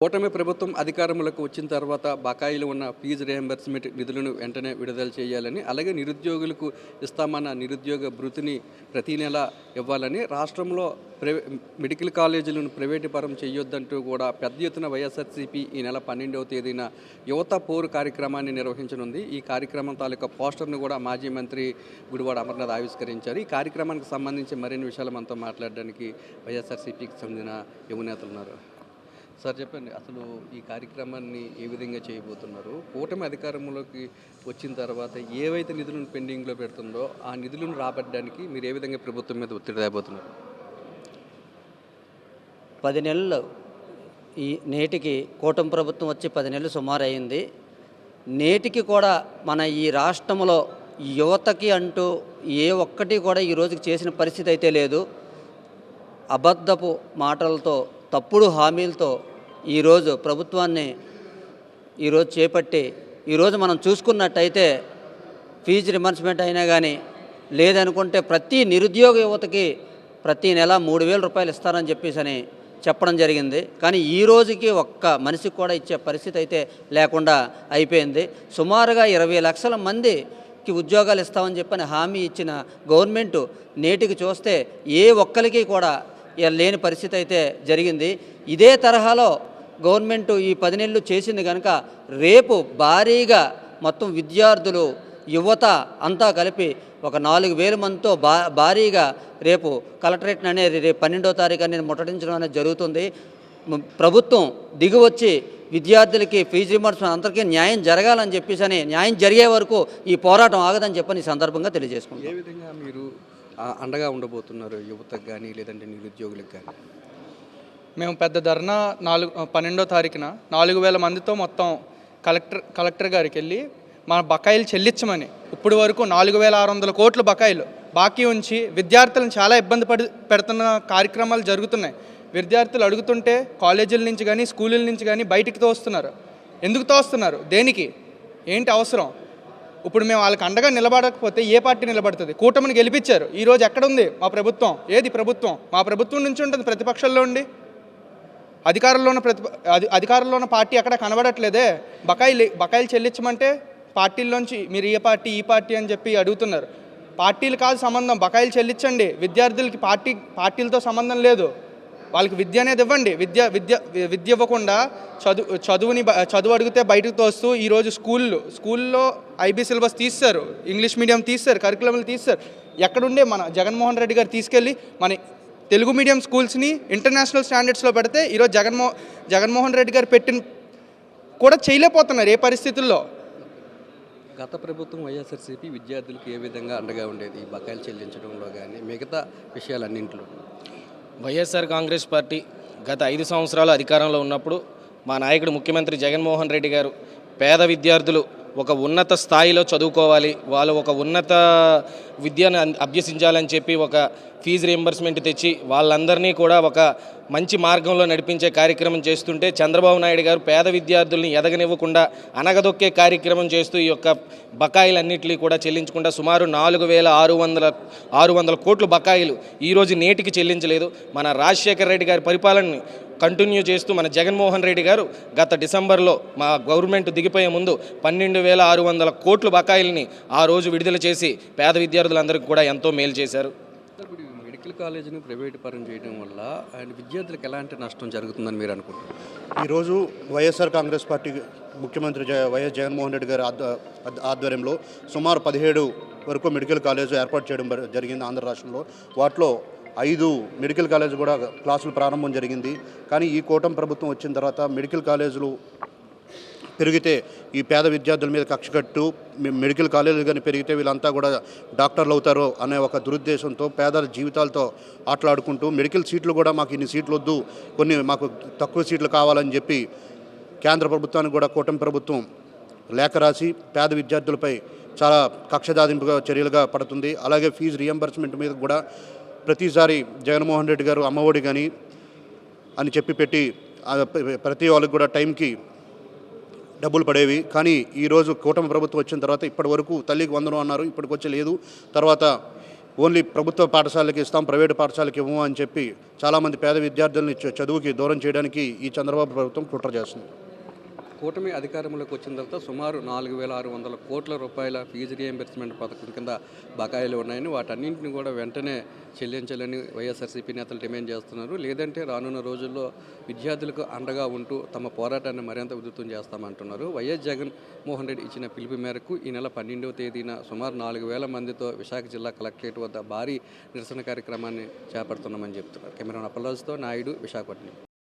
కూటమి ప్రభుత్వం అధికారంలోకి వచ్చిన తర్వాత బకాయిలు ఉన్న ఫీజు రియంబర్స్మెంట్ నిధులను వెంటనే విడుదల చేయాలని, అలాగే నిరుద్యోగులకు ఇస్తామన్న నిరుద్యోగ భృతిని ప్రతి నెల ఇవ్వాలని, రాష్ట్రంలో మెడికల్ కాలేజీలను ప్రైవేటు పరం చేయొద్దంటూ కూడా పెద్ద ఎత్తున వైఎస్ఆర్సీపీ ఈ నెల 12వ తేదీన యువత పోరు కార్యక్రమాన్ని నిర్వహించనుంది. ఈ కార్యక్రమం తాలూకా పోస్టర్ను కూడా మాజీ మంత్రి గుడివాడ అమర్నాథ్ ఆవిష్కరించారు. ఈ కార్యక్రమానికి సంబంధించి మరిన్ని విషయాలు మనతో మాట్లాడడానికి వైఎస్ఆర్సీపీకి చెందిన యువ నేతలు ఉన్నారు. సార్ చెప్పండి, అసలు ఈ కార్యక్రమాన్ని ఏ విధంగా చేయబోతున్నారు? కూటమి అధికారంలోకి వచ్చిన తర్వాత ఏవైతే నిధులను పెండింగ్లో పెడుతుందో ఆ నిధులను రాబట్టడానికి మీరు ఏ విధంగా ప్రభుత్వం మీద ఒత్తిడి తేబోతున్నారు? 10 నెలలు నేటికి కూటమి ప్రభుత్వం వచ్చి 10 నెలలు సుమారు అయింది. నేటికి కూడా మన ఈ రాష్ట్రంలో యువతకి అంటూ ఏ ఒక్కటి కూడా ఈ రోజుకి చేసిన పరిస్థితి అయితే లేదు. అబద్ధపు మాటలతో, తప్పుడు హామీలతో ఈరోజు ప్రభుత్వాన్ని చేపట్టి ఈరోజు మనం చూసుకున్నట్టయితే ఫీజు రియంబర్స్మెంట్ అయినా కానీ, లేదనుకుంటే ప్రతి నిరుద్యోగ యువతకి ప్రతి నెల 3,000 రూపాయలు ఇస్తారని చెప్పేసి చెప్పడం జరిగింది. కానీ ఈ రోజుకి ఒక్క మనిషికి కూడా ఇచ్చే పరిస్థితి అయితే లేకుండా అయిపోయింది. సుమారుగా 20 లక్షల మందికి ఉద్యోగాలు ఇస్తామని చెప్పని హామీ ఇచ్చిన గవర్నమెంటు నేటికి చూస్తే ఏ ఒక్కరికి కూడా లేని పరిస్థితి అయితే జరిగింది. ఇదే తరహాలో గవర్నమెంటు ఈ 10 నెలలు చేసింది కనుక రేపు భారీగా మొత్తం విద్యార్థులు, యువత అంతా కలిపి ఒక 4,000 మందితో భారీగా రేపు కలెక్టరేట్ అనేది రేపు 12వ తారీఖు అనేది ముట్టడించడం అనేది జరుగుతుంది. ప్రభుత్వం దిగివచ్చి విద్యార్థులకి ఫీజు రియంబర్స్మెంట్ అందరికీ న్యాయం జరగాలని చెప్పేసి న్యాయం జరిగే వరకు ఈ పోరాటం ఆగదని చెప్పని ఈ సందర్భంగా తెలియజేసుకుంటాం. ఏ విధంగా మీరు అండగా ఉండబోతున్నారు యువతకు కానీ, లేదంటే నిరుద్యోగులకు కానీ? మేము పెద్ద ధర్నా 12వ తారీఖున 4,000 మందితో మొత్తం కలెక్టర్ గారికి వెళ్ళి మన బకాయిలు చెల్లించమని, ఇప్పుడు వరకు 4,600 కోట్ల బకాయిలు బాకీ ఉంచి విద్యార్థులను చాలా ఇబ్బంది పెడుతున్న కార్యక్రమాలు జరుగుతున్నాయి. విద్యార్థులు అడుగుతుంటే కాలేజీల నుంచి కానీ, స్కూళ్ళ నుంచి కానీ బయటికి తోస్తున్నారు. ఎందుకు తోస్తున్నారు? దేనికి? ఏంటి అవసరం? ఇప్పుడు మేము వాళ్ళకి అండగా నిలబడకపోతే ఏ పార్టీ నిలబడుతుంది? కూటమిని గెలిపించారు. ఈరోజు ఎక్కడుంది మా ప్రభుత్వం? ఏది ప్రభుత్వం? మా ప్రభుత్వం నుంచి ఉంటుంది ప్రతిపక్షంలో ఉండి. అధికారంలో ఉన్న పార్టీ ఎక్కడ కనబడట్లేదే. బకాయిలు చెల్లించమంటే పార్టీల్లోంచి మీరు ఏ పార్టీ, ఈ పార్టీ అని చెప్పి అడుగుతున్నారు. పార్టీలు కాదు సంబంధం, బకాయిలు చెల్లించండి. విద్యార్థులకి పార్టీలతో సంబంధం లేదు. వాళ్ళకి విద్య అనేది ఇవ్వండి. విద్య ఇవ్వకుండా చదువు అడిగితే బయటకు తోస్తూ ఈరోజు స్కూల్లో ఐబీ సిలబస్ తీస్తారు, ఇంగ్లీష్ మీడియం తీస్తారు, కరికులంలు తీస్తారు. ఎక్కడుండే మన జగన్మోహన్ రెడ్డి గారు తీసుకెళ్ళి మన తెలుగు మీడియం స్కూల్స్ని ఇంటర్నేషనల్ స్టాండర్డ్స్లో పెడితే ఈరోజు జగన్మోహన్ రెడ్డి గారు పెట్టిన కూడా చేయలేకపోతున్నారు ఏ పరిస్థితుల్లో. గత ప్రభుత్వం వైఎస్ఆర్సీపీ విద్యార్థులకు ఏ విధంగా అండగా ఉండేది ఈ బకాయిలు చెల్లించడంలో కానీ, మిగతా విషయాలన్నింటిలో? వైఎస్ఆర్ కాంగ్రెస్ పార్టీ గత 5 సంవత్సరాలు అధికారంలో ఉన్నప్పుడు మా నాయకుడు ముఖ్యమంత్రి జగన్మోహన్ రెడ్డి గారు పేద విద్యార్థులు ఒక ఉన్నత స్థాయిలో చదువుకోవాలి, వాళ్ళు ఒక ఉన్నత విద్యను అభ్యసించాలని చెప్పి ఒక ఫీజు రియంబర్స్మెంట్ తెచ్చి వాళ్ళందరినీ కూడా ఒక మంచి మార్గంలో నడిపించే కార్యక్రమం చేస్తుంటే చంద్రబాబు నాయుడు గారు పేద విద్యార్థుల్ని ఎదగనివ్వకుండా అనగదొక్కే కార్యక్రమం చేస్తూ ఈ యొక్క బకాయిలన్నింటినీ కూడా చెల్లించకుండా సుమారు 4,600 కోట్ల బకాయిలు ఈరోజు నేటికి చెల్లించలేదు. మన రాజశేఖర రెడ్డి గారి పరిపాలనని కంటిన్యూ చేస్తూ మన జగన్మోహన్ రెడ్డి గారు గత డిసెంబర్లో మా గవర్నమెంట్ దిగిపోయే ముందు 12,600 కోట్ల బకాయిల్ని ఆ రోజు విడుదల చేసి పేద విద్యార్థులందరికీ కూడా ఎంతో మేలు చేశారు. మెడికల్ కాలేజీని ప్రైవేటు పరం చేయడం వల్ల విద్యార్థులకు ఎలాంటి నష్టం జరుగుతుందని మీరు అనుకుంటున్నారు? ఈరోజు వైఎస్ఆర్ కాంగ్రెస్ పార్టీ ముఖ్యమంత్రి వైఎస్ జగన్మోహన్ రెడ్డి గారి ఆధ్వర్యంలో సుమారు 17 వరకు మెడికల్ కాలేజీ ఏర్పాటు చేయడం జరిగింది ఆంధ్ర రాష్ట్రంలో. వాటిలో 5 మెడికల్ కాలేజీ కూడా క్లాసులు ప్రారంభం జరిగింది. కానీ ఈ కూటమి ప్రభుత్వం వచ్చిన తర్వాత మెడికల్ కాలేజీలు పెరిగితే ఈ పేద విద్యార్థుల మీద కక్ష కట్టు, మెడికల్ కాలేజీలు కానీ పెరిగితే వీళ్ళంతా కూడా డాక్టర్లు అవుతారు అనే ఒక దురుద్దేశంతో పేదల జీవితాలతో ఆటలాడుకుంటూ మెడికల్ సీట్లు కూడా మాకు ఇన్ని సీట్లు వద్దు, కొన్ని మాకు తక్కువ సీట్లు కావాలని చెప్పి కేంద్ర ప్రభుత్వానికి కూడా కూటమి ప్రభుత్వం లేఖ రాసి పేద విద్యార్థులపై చాలా కక్షదాదింపుగా చర్యలుగా పడుతుంది. అలాగే ఫీజు రియంబర్స్మెంట్ మీద కూడా ప్రతిసారి జగన్మోహన్ రెడ్డి గారు అమ్మఒడి కానీ అని చెప్పి పెట్టి ప్రతి వాళ్ళకి కూడా టైంకి డబ్బులు పడేవి. కానీ ఈరోజు కూటమి ప్రభుత్వం వచ్చిన తర్వాత ఇప్పటి వరకు తల్లికి 100 అన్నారు, ఇప్పటికొచ్చి లేదు. తర్వాత ఓన్లీ ప్రభుత్వ పాఠశాలకి ఇస్తాం, ప్రైవేటు పాఠశాలకి ఇవ్వము అని చెప్పి చాలామంది పేద విద్యార్థుల్ని చదువుకి దూరం చేయడానికి ఈ చంద్రబాబు ప్రభుత్వం కుట్ర చేస్తుంది. కూటమి అధికారంలోకి వచ్చిన తర్వాత సుమారు 4,600 కోట్ల రూపాయల ఫీజు రియంబర్స్మెంట్ పథకం కింద బకాయిలు ఉన్నాయని, వాటన్నింటిని కూడా వెంటనే చెల్లించాలని వైఎస్ఆర్సీపీ నేతలు డిమాండ్ చేస్తున్నారు. లేదంటే రానున్న రోజుల్లో విద్యార్థులకు అండగా ఉంటూ తమ పోరాటాన్ని మరింత ఉధృతం చేస్తామంటున్నారు. వైఎస్ జగన్మోహన్ రెడ్డి ఇచ్చిన పిలుపు మేరకు ఈ నెల 12వ తేదీన సుమారు 4,000 మందితో విశాఖ జిల్లా కలెక్టరేట్ వద్ద భారీ నిరసన కార్యక్రమాన్ని చేపడుతున్నామని చెప్తున్నారు. కెమెరా అప్పలరాజుతో నాయుడు, విశాఖపట్నం.